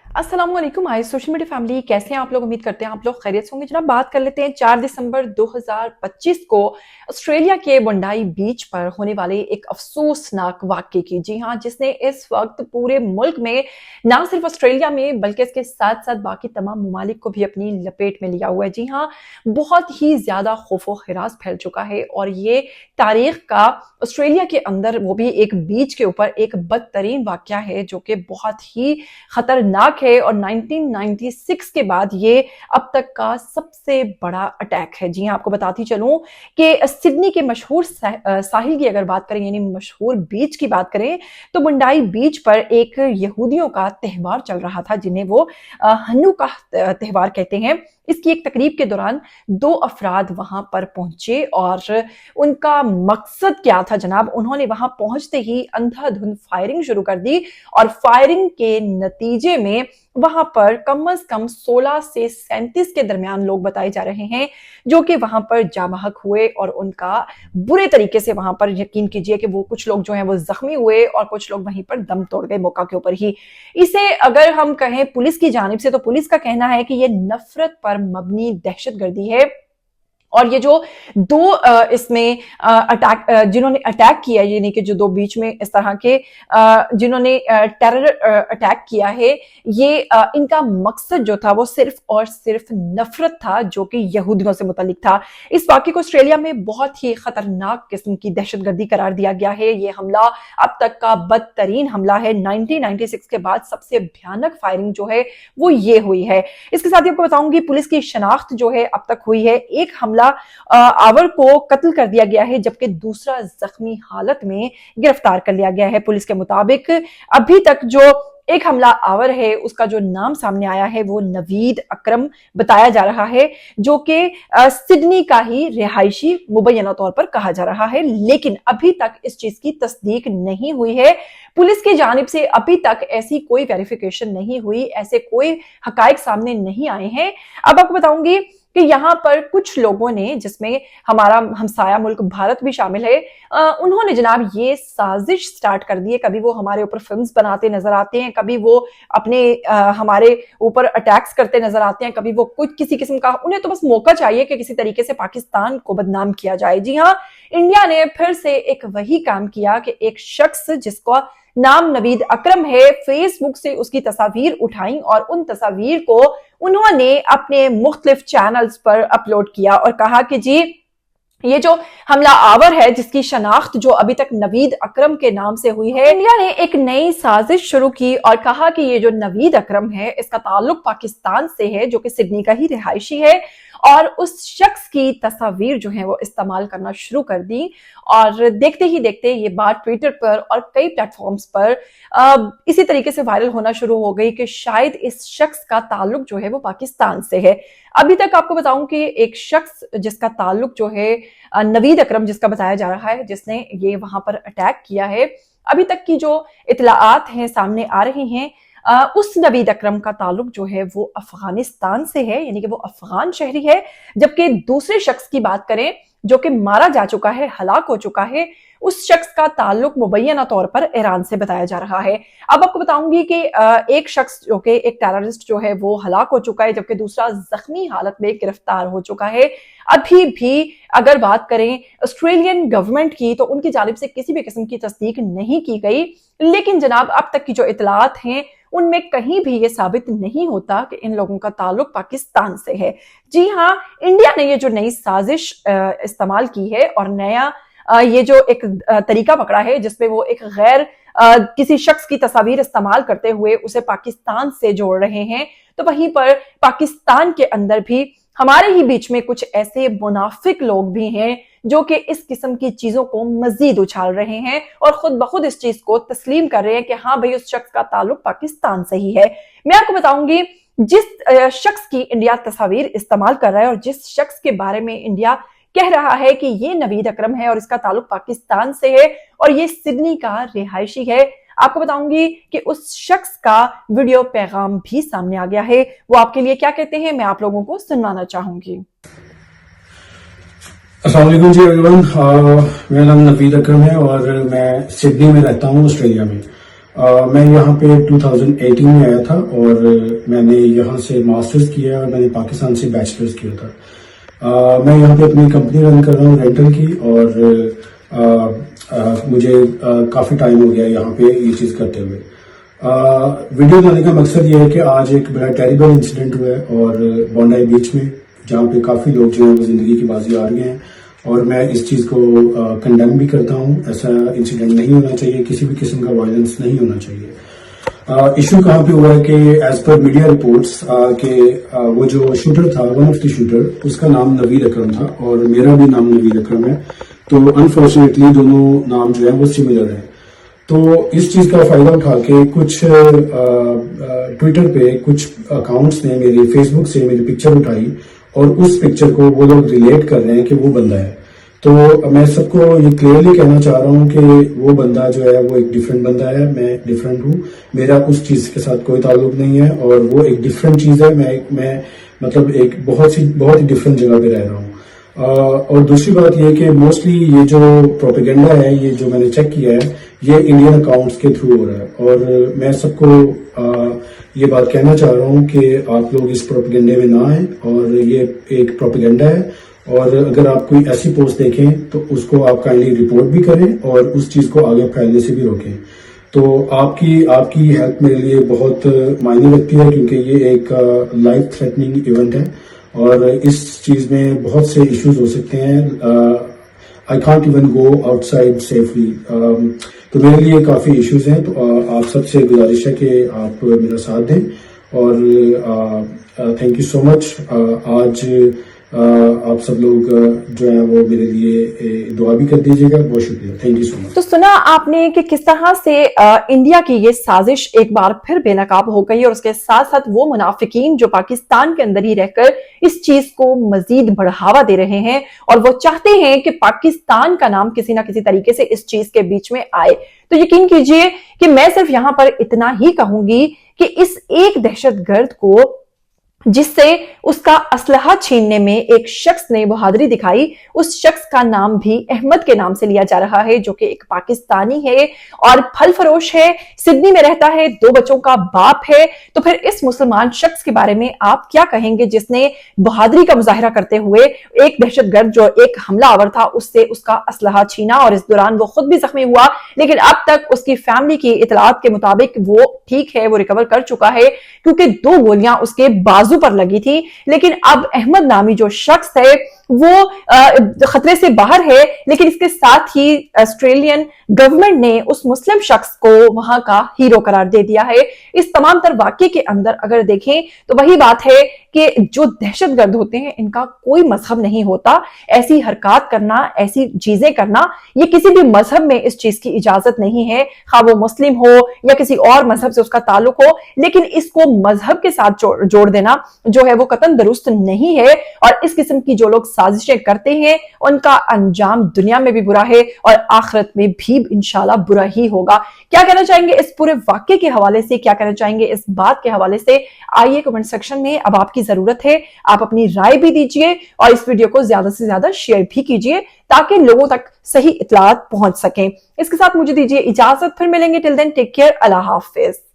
अस्सलाम वालेकुम। हाय social media family, कैसे हैं आप लोग? उम्मीद करते हैं आप लोग खैरियत से होंगे। जनाब, बात कर लेते हैं 4 दिसंबर 2025 को ऑस्ट्रेलिया के बंडाई बीच पर होने वाले एक अफसोसनाक वाकये की। जी हाँ, जिसने इस वक्त पूरे मुल्क में, ना सिर्फ ऑस्ट्रेलिया में बल्कि इसके साथ साथ बाकी तमाम ममालिक को भी अपनी लपेट में लिया हुआ है। जी हाँ, बहुत ही ज्यादा खौफो खिराज फैल चुका है और ये तारीख का ऑस्ट्रेलिया के अंदर, वो भी एक बीच के ऊपर, एक बदतरीन वाकया है जो कि बहुत ही खतरनाक है और 1996 के बाद ये अब तक का सबसे बड़ा अटैक है। जी हां, आपको बताती चलूं कि सिडनी के मशहूर साहिल की अगर बात करें, यानी मशहूर बीच की बात करें, तो बंडाई बीच पर एक यहूदियों का त्यौहार चल रहा था जिन्हें वो हन्नू का त्यौहार कहते हैं। इसकी एक तकरीब के दौरान 2 अफराद वहां पर पहुंचे और उनका मकसद क्या था जनाब? उन्होंने वहां पहुंचते ही अंधाधुंध फायरिंग शुरू कर दी और फायरिंग के नतीजे में वहां पर कम से कम 16 से 37 के दरमियान लोग बताए जा रहे हैं जो कि वहां पर जाबहक हुए और उनका बुरे तरीके से, वहां पर यकीन कीजिए कि वो कुछ लोग जो हैं वो जख्मी हुए और कुछ लोग वहीं पर दम तोड़ गए मौका के ऊपर ही। इसे अगर हम कहें पुलिस की जानिब से, तो पुलिस का कहना है कि ये नफरत पर मबनी दहशतगर्दी है और ये जो 2 इसमें अटैक, जिन्होंने अटैक किया, यानी कि जो 2 बीच में इस तरह के जिन्होंने टेरर अटैक किया है, ये इनका मकसद जो था वो सिर्फ और सिर्फ नफरत था जो कि यहूदियों से मुतालिक था। इस वाक़ये को ऑस्ट्रेलिया में बहुत ही खतरनाक किस्म की दहशतगर्दी करार दिया गया है। ये हमला अब तक का बदतरीन हमला है। 1996 के बाद सबसे भयानक फायरिंग जो है वो ये हुई है। इसके साथ ही आपको बताऊंगी पुलिस की शनाख्त जो है अब तक हुई है। एक हमला आवर को कत्ल कर दिया गया है जबकि दूसरा जख्मी हालत में गिरफ्तार कर लिया गया है। पुलिस के मुताबिक अभी तक जो एक हमला आवर है उसका जो नाम सामने आया है वो नवीद अकरम बताया जा रहा है, जो कि सिडनी का ही रिहायशी मुबैना तौर पर कहा जा रहा है, लेकिन अभी तक इस चीज की तस्दीक नहीं हुई है। पुलिस की जानिब से अभी तक ऐसी कोई वेरिफिकेशन नहीं हुई, ऐसे कोई हकायक सामने नहीं आए हैं। अब आपको बताऊंगी कि यहाँ पर कुछ लोगों ने, जिसमें हमारा हमसाया मुल्क भारत भी शामिल है, उन्होंने जनाब ये साजिश स्टार्ट कर दी है। कभी वो हमारे ऊपर फिल्म्स बनाते नजर आते हैं, कभी वो अपने हमारे ऊपर अटैक्स करते नजर आते हैं, कभी वो कुछ किसी किस्म का, उन्हें तो बस मौका चाहिए कि किसी तरीके से पाकिस्तान को बदनाम किया जाए। जी हाँ, इंडिया ने फिर से एक वही काम किया कि एक शख्स जिसका नाम नवीद अकरम है, फेसबुक से उसकी तस्वीर उठाई और उन तस्वीर को उन्होंने अपने मुख्तलिफ चैनल्स पर अपलोड किया और कहा कि जी ये जो हमला आवर है जिसकी शनाख्त जो अभी तक नवीद अकरम के नाम से हुई है, इंडिया ने एक नई साजिश शुरू की और कहा कि ये जो नवीद अकरम है इसका ताल्लुक पाकिस्तान से है, जो कि सिडनी का ही रिहायशी है, और उस शख्स की तस्वीर जो है वो इस्तेमाल करना शुरू कर दी। और देखते ही देखते ये बात ट्विटर पर और कई प्लेटफॉर्म्स पर इसी तरीके से वायरल होना शुरू हो गई कि शायद इस शख्स का ताल्लुक जो है वो पाकिस्तान से है। अभी तक आपको बताऊं कि एक शख्स जिसका ताल्लुक जो है नवीद अकरम, जिसका बताया जा रहा है, जिसने ये वहां पर अटैक किया है, अभी तक की जो इतलाआत हैं सामने आ रही हैं, उस नवीद अकरम का ताल्लुक जो है वो अफगानिस्तान से है, यानी कि वो अफगान शहरी है। जबकि दूसरे शख्स की बात करें जो कि मारा जा चुका है, हलाक हो चुका है, उस शख्स का ताल्लुक मुबैना तौर पर ईरान से बताया जा रहा है। अब आपको बताऊंगी कि एक शख्स जो कि एक टेररिस्ट जो है वो हलाक हो चुका है, जबकि दूसरा जख्मी हालत में गिरफ्तार हो चुका है। अभी भी अगर बात करें ऑस्ट्रेलियन गवर्नमेंट की, तो उनकी जानिब से किसी भी किस्म की तस्दीक नहीं की गई, लेकिन जनाब अब तक की जो इतलात हैं उनमें कहीं भी ये साबित नहीं होता कि इन लोगों का ताल्लुक पाकिस्तान से है। जी हाँ, इंडिया ने ये जो नई साजिश इस्तेमाल की है और नया ये जो एक तरीका पकड़ा है जिसमें वो एक गैर किसी शख्स की तस्वीर इस्तेमाल करते हुए उसे पाकिस्तान से जोड़ रहे हैं, तो वहीं पर पाकिस्तान के अंदर भी हमारे ही बीच में कुछ ऐसे मुनाफिक लोग भी हैं जो कि इस किस्म की चीजों को मजीद उछाल रहे हैं और खुद बखुद इस चीज को तस्लीम कर रहे हैं कि हाँ भाई, उस शख्स का ताल्लुक पाकिस्तान से ही है। मैं आपको बताऊंगी जिस शख्स की इंडिया तस्वीर इस्तेमाल कर रहा है और जिस शख्स के बारे में इंडिया कह रहा है कि ये नवीद अकरम है और इसका ताल्लुक पाकिस्तान से है और ये सिडनी का रिहायशी है, आपको बताऊंगी कि उस शख्स का वीडियो पैगाम भी सामने आ गया है। वो आपके लिए क्या कहते हैं मैं आप लोगों को सुनवाना चाहूंगी। अस्सलाम वालेकुम जी एवरीवन, मेरा नाम नवीद अकरम है और मैं सिडनी में रहता हूँ, ऑस्ट्रेलिया में। میں یہاں پہ 2018 میں آیا تھا اور میں نے یہاں سے ماسٹرز کیا اور میں نے پاکستان سے بیچلرز کیا تھا. میں یہاں پہ اپنی کمپنی رن کر رہا ہوں رینٹل کی, اور مجھے کافی ٹائم ہو گیا یہاں پہ یہ چیز کرتے ہوئے. ویڈیو بنانے کا مقصد یہ ہے کہ آج ایک بڑا ٹیریبل انسیڈنٹ ہوا ہے اور بونڈائی بیچ میں, جہاں پہ کافی لوگ جو ہیں وہ زندگی کی بازی آ رہے ہیں, اور میں اس چیز کو کنڈیم بھی کرتا ہوں. ایسا انسیڈنٹ نہیں ہونا چاہیے, کسی بھی قسم کا وائلنس نہیں ہونا چاہیے. ایشو کہاں پہ ہوا ہے کہ ایز پر میڈیا رپورٹس کہ وہ جو شوٹر تھا, ون آف دی شوٹر, اس کا نام نوید اکرم تھا اور میرا بھی نام نوید اکرم ہے. تو انفارچونیٹلی دونوں نام جو ہیں وہ سملر ہیں. تو اس چیز کا فائدہ اٹھا کے کچھ ٹویٹر پہ کچھ اکاؤنٹس نے میری فیس بک سے میری پکچر اٹھائی اور اس پکچر کو وہ لوگ ریلیٹ کر رہے ہیں کہ وہ بندہ ہے. تو میں سب کو یہ کلیئرلی کہنا چاہ رہا ہوں کہ وہ بندہ جو ہے وہ ایک ڈفرینٹ بندہ ہے, میں ڈفرینٹ ہوں, میرا اس چیز کے ساتھ کوئی تعلق نہیں ہے, اور وہ ایک ڈفرینٹ چیز ہے. میں مطلب ایک بہت ہی ڈفرینٹ جگہ پہ رہ رہا ہوں. اور دوسری بات یہ کہ موسٹلی یہ جو پروپیگنڈا ہے, یہ جو میں نے چیک کیا ہے, یہ انڈین اکاؤنٹس کے تھرو ہو رہا ہے. اور میں سب کو یہ بات کہنا چاہ رہا ہوں کہ آپ لوگ اس پروپیگنڈے میں نہ آئیں, اور یہ ایک پروپیگنڈا ہے. اور اگر آپ کوئی ایسی پوسٹ دیکھیں تو اس کو آپ کائنڈلی رپورٹ بھی کریں اور اس چیز کو آگے پھیلنے سے بھی روکیں. تو آپ کی ہیلپ میرے لیے بہت معنی رکھتی ہے, کیونکہ یہ ایک لائف تھریٹننگ ایونٹ ہے اور اس چیز میں بہت سے ایشوز ہو سکتے ہیں. I can't even go out side safely. تو میرے لیے کافی ایشوز ہیں. تو آپ سب سے گزارش ہے کہ آپ میرا ساتھ دیں, اور تھینک یو سو مچ. آج آپ سب لوگ جو ہیں وہ میرے لیے دعا بھی کر دیجیے گا. بہت شکریہ, تھینک یو سو مچ. تو سنا آپ نے کہ کس طرح سے انڈیا کی یہ سازش ایک بار پھر بے نقاب ہو گئی, اور اس کے ساتھ ساتھ وہ منافقین جو پاکستان کے اندر ہی رہ کر اس چیز کو مزید بڑھاوا دے رہے ہیں, اور وہ چاہتے ہیں کہ پاکستان کا نام کسی نہ کسی طریقے سے اس چیز کے بیچ میں آئے. تو یقین کیجئے کہ میں صرف یہاں پر اتنا ہی کہوں گی کہ اس ایک دہشت گرد کو, جس سے اس کا اسلحہ چھیننے میں ایک شخص نے بہادری دکھائی, اس شخص کا نام بھی احمد کے نام سے لیا جا رہا ہے, جو کہ ایک پاکستانی ہے اور پھل فروش ہے, سڈنی میں رہتا ہے, 2 بچوں کا باپ ہے. تو پھر اس مسلمان شخص کے بارے میں آپ کیا کہیں گے جس نے بہادری کا مظاہرہ کرتے ہوئے ایک دہشت گرد جو ایک حملہ آور تھا اس سے اس کا اسلحہ چھینا, اور اس دوران وہ خود بھی زخمی ہوا, لیکن اب تک اس کی فیملی کی اطلاعات کے مطابق وہ ٹھیک ہے, وہ ریکور کر چکا ہے, کیونکہ 2 گولیاں اس کے بازو پر لگی تھی. لیکن اب احمد نامی جو شخص ہے وہ خطرے سے باہر ہے, لیکن اس کے ساتھ ہی آسٹریلین گورنمنٹ نے اس مسلم شخص کو وہاں کا ہیرو قرار دے دیا ہے. اس تمام تر واقعے کے اندر اگر دیکھیں تو وہی بات ہے کہ جو دہشت گرد ہوتے ہیں ان کا کوئی مذہب نہیں ہوتا. ایسی حرکات کرنا, ایسی چیزیں کرنا, یہ کسی بھی مذہب میں اس چیز کی اجازت نہیں ہے, خواہ وہ مسلم ہو یا کسی اور مذہب سے اس کا تعلق ہو. لیکن اس کو مذہب کے ساتھ جوڑ دینا جو ہے وہ قطعاً درست نہیں ہے, اور اس قسم کی جو لوگ سازشیں کرتے ہیں ان کا انجام دنیا میں بھی برا ہے اور آخرت میں بھی انشاءاللہ برا ہی ہوگا. کیا کہنا چاہیں گے اس پورے واقعے کے حوالے سے, کیا کہنا چاہیں گے اس بات کے حوالے سے؟ آئیے کمنٹ سیکشن میں, اب آپ کی ضرورت ہے, آپ اپنی رائے بھی دیجئے اور اس ویڈیو کو زیادہ سے زیادہ شیئر بھی کیجئے تاکہ لوگوں تک صحیح اطلاعات پہنچ سکیں. اس کے ساتھ مجھے دیجئے اجازت, پھر ملیں گے. ٹل دین ٹیک کیئر, اللہ حافظ.